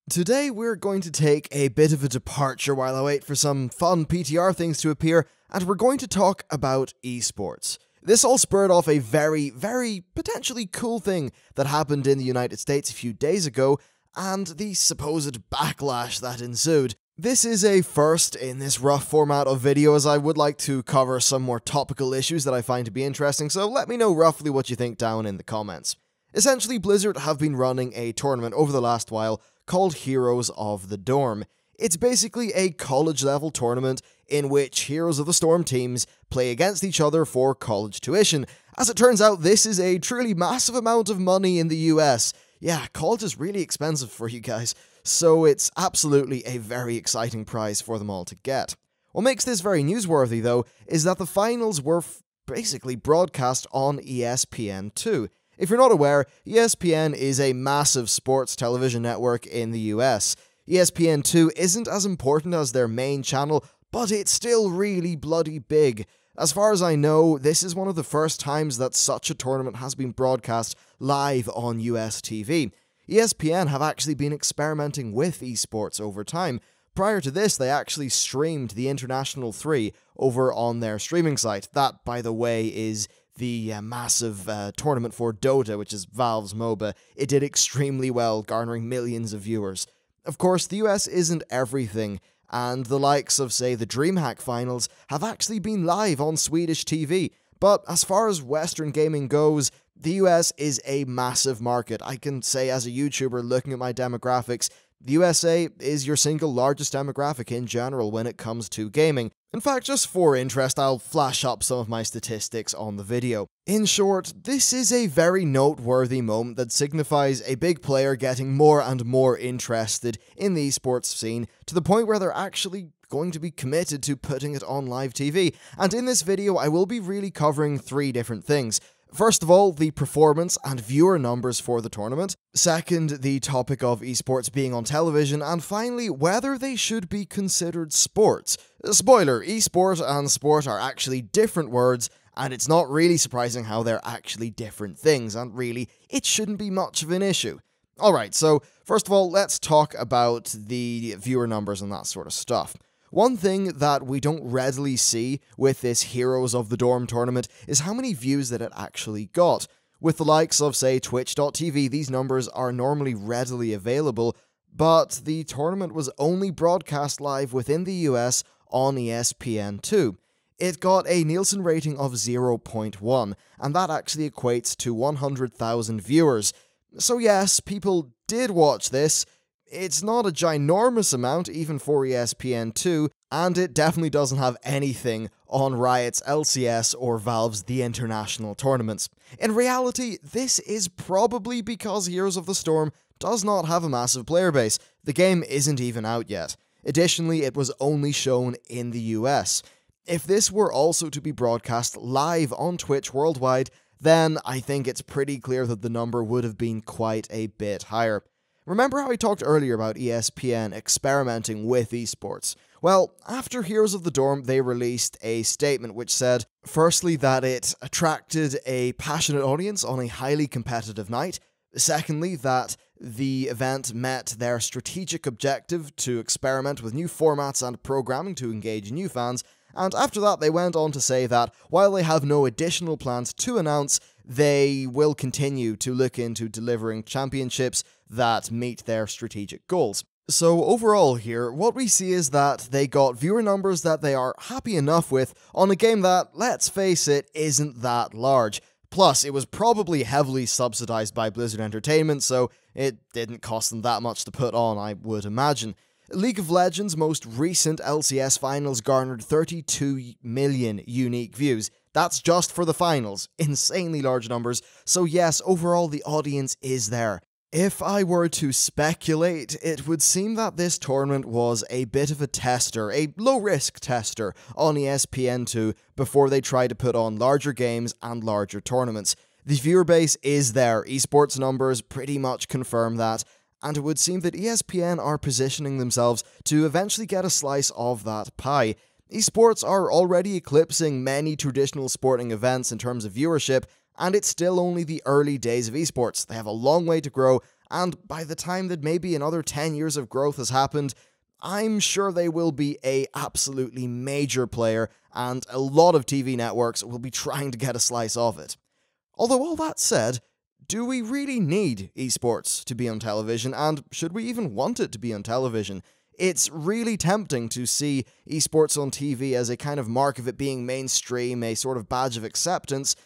Today we're going to take a bit of a departure while I wait for some fun PTR things to appear, and we're going to talk about esports. This all spurred off a very potentially cool thing that happened in the United States a few days ago, and the supposed backlash that ensued. This is a first in this rough format of video, as I would like to cover some more topical issues that I find to be interesting, so let me know roughly what you think down in the comments. Essentially, Blizzard have been running a tournament over the last while called Heroes of the Dorm. It's basically a college-level tournament in which Heroes of the Storm teams play against each other for college tuition. As it turns out, this is a truly massive amount of money in the US. Yeah, college is really expensive for you guys, so it's absolutely a very exciting prize for them all to get. What makes this very newsworthy, though, is that the finals were basically broadcast on ESPN2. If you're not aware, ESPN is a massive sports television network in the US. ESPN2 isn't as important as their main channel, but it's still really bloody big. As far as I know, this is one of the first times that such a tournament has been broadcast live on US TV. ESPN have actually been experimenting with esports over time. Prior to this, they actually streamed the International 3 over on their streaming site. That, by the way, is the massive tournament for Dota, which is Valve's MOBA. It did extremely well, garnering millions of viewers. Of course, the US isn't everything, and the likes of, say, the DreamHack finals have actually been live on Swedish TV. But as far as Western gaming goes, the US is a massive market. I can say as a YouTuber looking at my demographics, the USA is your single largest demographic in general when it comes to gaming. In fact, just for interest, I'll flash up some of my statistics on the video. In short, this is a very noteworthy moment that signifies a big player getting more and more interested in the esports scene, to the point where they're actually going to be committed to putting it on live TV. And in this video, I will be really covering three different things. First of all, the performance and viewer numbers for the tournament. Second, the topic of esports being on television. And finally, whether they should be considered sports. Spoiler, esport and sport are actually different words, and it's not really surprising how they're actually different things, and really, it shouldn't be much of an issue. Alright, so first of all, let's talk about the viewer numbers and that sort of stuff. One thing that we don't readily see with this Heroes of the Dorm tournament is how many views that it actually got. With the likes of, say, Twitch.tv, these numbers are normally readily available, but the tournament was only broadcast live within the US on ESPN2. It got a Nielsen rating of 0.1, and that actually equates to 100,000 viewers. So yes, people did watch this. It's not a ginormous amount, even for ESPN2, and it definitely doesn't have anything on Riot's LCS or Valve's The International tournaments. In reality, this is probably because Heroes of the Storm does not have a massive player base. The game isn't even out yet. Additionally, it was only shown in the US. If this were also to be broadcast live on Twitch worldwide, then I think it's pretty clear that the number would have been quite a bit higher. Remember how I talked earlier about ESPN experimenting with esports? Well, after Heroes of the Dorm, they released a statement which said, firstly, that it attracted a passionate audience on a highly competitive night. Secondly, that the event met their strategic objective to experiment with new formats and programming to engage new fans. And after that, they went on to say that while they have no additional plans to announce, they will continue to look into delivering championships that meet their strategic goals. So overall here, what we see is that they got viewer numbers that they are happy enough with on a game that, let's face it, isn't that large. Plus, it was probably heavily subsidized by Blizzard Entertainment, so it didn't cost them that much to put on, I would imagine. League of Legends' most recent LCS finals garnered 32 million unique views. That's just for the finals. Insanely large numbers. So yes, overall the audience is there. If I were to speculate, it would seem that this tournament was a bit of a tester, a low-risk tester on ESPN2 before they tried to put on larger games and larger tournaments. The viewer base is there, esports numbers pretty much confirm that, and it would seem that ESPN are positioning themselves to eventually get a slice of that pie. Esports are already eclipsing many traditional sporting events in terms of viewership, and it's still only the early days of esports. They have a long way to grow, and by the time that maybe another 10 years of growth has happened, I'm sure they will be a absolutely major player, and a lot of TV networks will be trying to get a slice of it. Although all that said, do we really need esports to be on television, and should we even want it to be on television? It's really tempting to see esports on TV as a kind of mark of it being mainstream, a sort of badge of acceptance,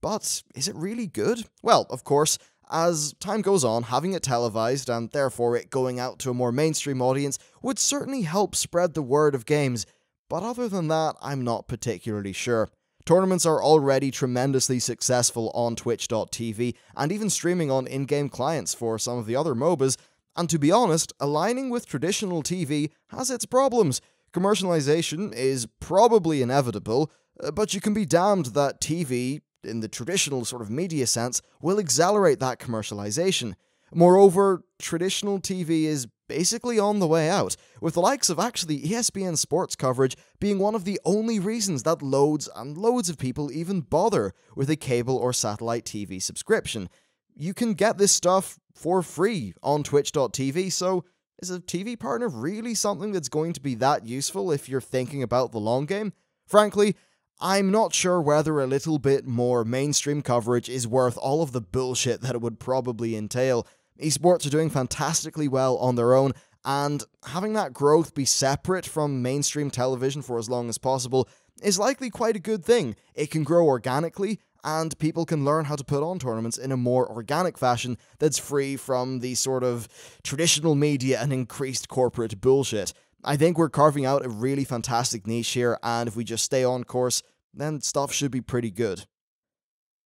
but is it really good? Well, of course, as time goes on, having it televised, and therefore it going out to a more mainstream audience, would certainly help spread the word of games, but other than that, I'm not particularly sure. Tournaments are already tremendously successful on Twitch.tv, and even streaming on in-game clients for some of the other MOBAs, and to be honest, aligning with traditional TV has its problems. Commercialization is probably inevitable, but you can be damned that TV, in the traditional sort of media sense, will accelerate that commercialization. Moreover, traditional TV is basically on the way out, with the likes of actually ESPN sports coverage being one of the only reasons that loads and loads of people even bother with a cable or satellite TV subscription. You can get this stuff for free on Twitch.tv, so is a TV partner really something that's going to be that useful if you're thinking about the long game? Frankly, I'm not sure whether a little bit more mainstream coverage is worth all of the bullshit that it would probably entail. Esports are doing fantastically well on their own, and having that growth be separate from mainstream television for as long as possible is likely quite a good thing. It can grow organically, and people can learn how to put on tournaments in a more organic fashion that's free from the sort of traditional media and increased corporate bullshit. I think we're carving out a really fantastic niche here, and if we just stay on course, then stuff should be pretty good.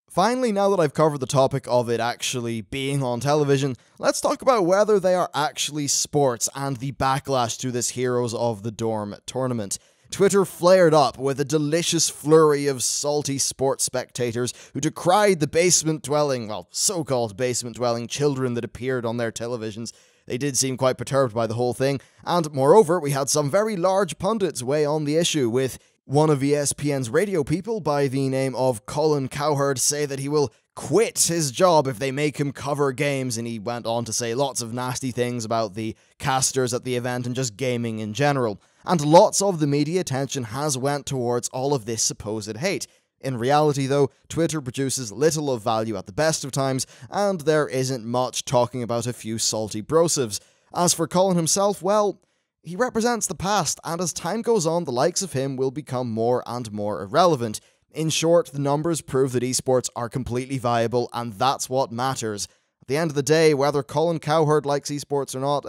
Finally, now that I've covered the topic of it actually being on television, let's talk about whether they are actually sports and the backlash to this Heroes of the Dorm tournament. Twitter flared up with a delicious flurry of salty sports spectators who decried the basement-dwelling, well, so-called basement-dwelling children that appeared on their televisions. They did seem quite perturbed by the whole thing, and moreover, we had some very large pundits weigh on the issue, with one of ESPN's radio people by the name of Colin Cowherd say that he will quit his job if they make him cover games, and he went on to say lots of nasty things about the casters at the event and just gaming in general. And lots of the media attention has went towards all of this supposed hate. In reality, though, Twitter produces little of value at the best of times, and there isn't much talking about a few salty brosivs. As for Colin himself, well, he represents the past, and as time goes on, the likes of him will become more and more irrelevant. In short, the numbers prove that esports are completely viable, and that's what matters. At the end of the day, whether Colin Cowherd likes esports or not,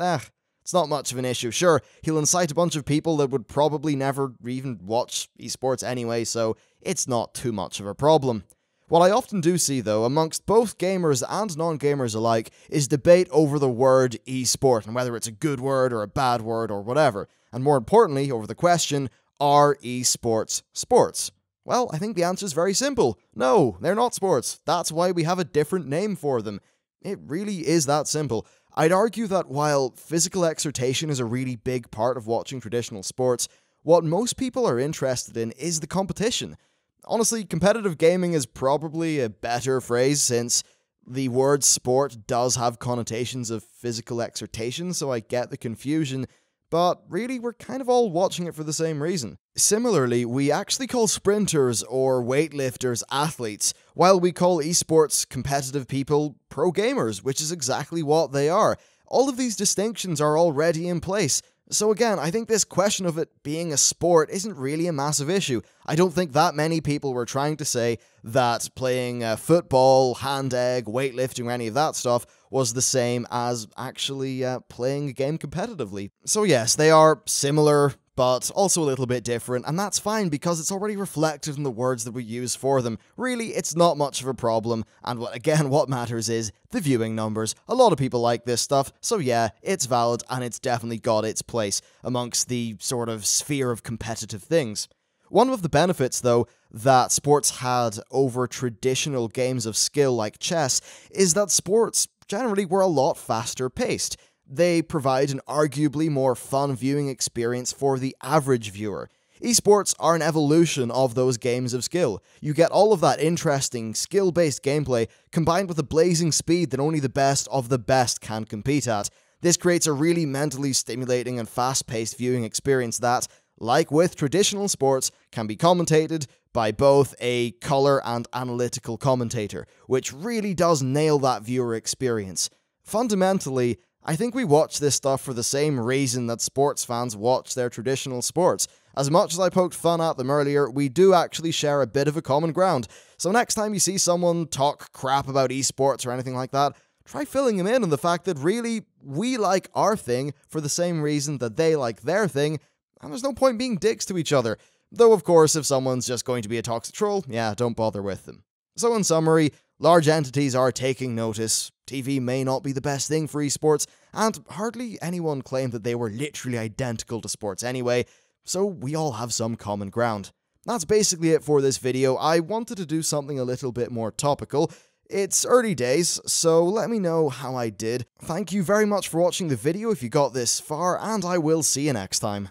it's not much of an issue. Sure, he'll incite a bunch of people that would probably never even watch esports anyway, so it's not too much of a problem. What I often do see, though, amongst both gamers and non-gamers alike, is debate over the word esport, and whether it's a good word or a bad word or whatever. And more importantly, over the question, are esports sports? Well, I think the answer is very simple. No, they're not sports. That's why we have a different name for them. It really is that simple. I'd argue that while physical exertion is a really big part of watching traditional sports, what most people are interested in is the competition. Honestly, competitive gaming is probably a better phrase, since the word sport does have connotations of physical exertion, so I get the confusion, but really we're kind of all watching it for the same reason. Similarly, we actually call sprinters or weightlifters athletes, while we call esports competitive people pro gamers, which is exactly what they are. All of these distinctions are already in place. So again, I think this question of it being a sport isn't really a massive issue. I don't think that many people were trying to say that playing football, hand egg, weightlifting, or any of that stuff was the same as actually playing a game competitively. So yes, they are similar, but also a little bit different, and that's fine because it's already reflected in the words that we use for them. Really, it's not much of a problem, and what matters is the viewing numbers. A lot of people like this stuff, so yeah, it's valid, and it's definitely got its place amongst the sort of sphere of competitive things. One of the benefits, though, that sports had over traditional games of skill like chess is that sports generally were a lot faster paced. They provide an arguably more fun viewing experience for the average viewer. Esports are an evolution of those games of skill. You get all of that interesting, skill-based gameplay combined with the blazing speed that only the best of the best can compete at. This creates a really mentally stimulating and fast-paced viewing experience that, like with traditional sports, can be commentated by both a color and analytical commentator, which really does nail that viewer experience. Fundamentally, I think we watch this stuff for the same reason that sports fans watch their traditional sports. As much as I poked fun at them earlier, we do actually share a bit of a common ground. So next time you see someone talk crap about esports or anything like that, try filling them in on the fact that really, we like our thing for the same reason that they like their thing, and there's no point being dicks to each other. Though of course, if someone's just going to be a toxic troll, yeah, don't bother with them. So in summary, large entities are taking notice, TV may not be the best thing for esports, and hardly anyone claimed that they were literally identical to sports anyway, so we all have some common ground. That's basically it for this video. I wanted to do something a little bit more topical. It's early days, so let me know how I did. Thank you very much for watching the video if you got this far, and I will see you next time.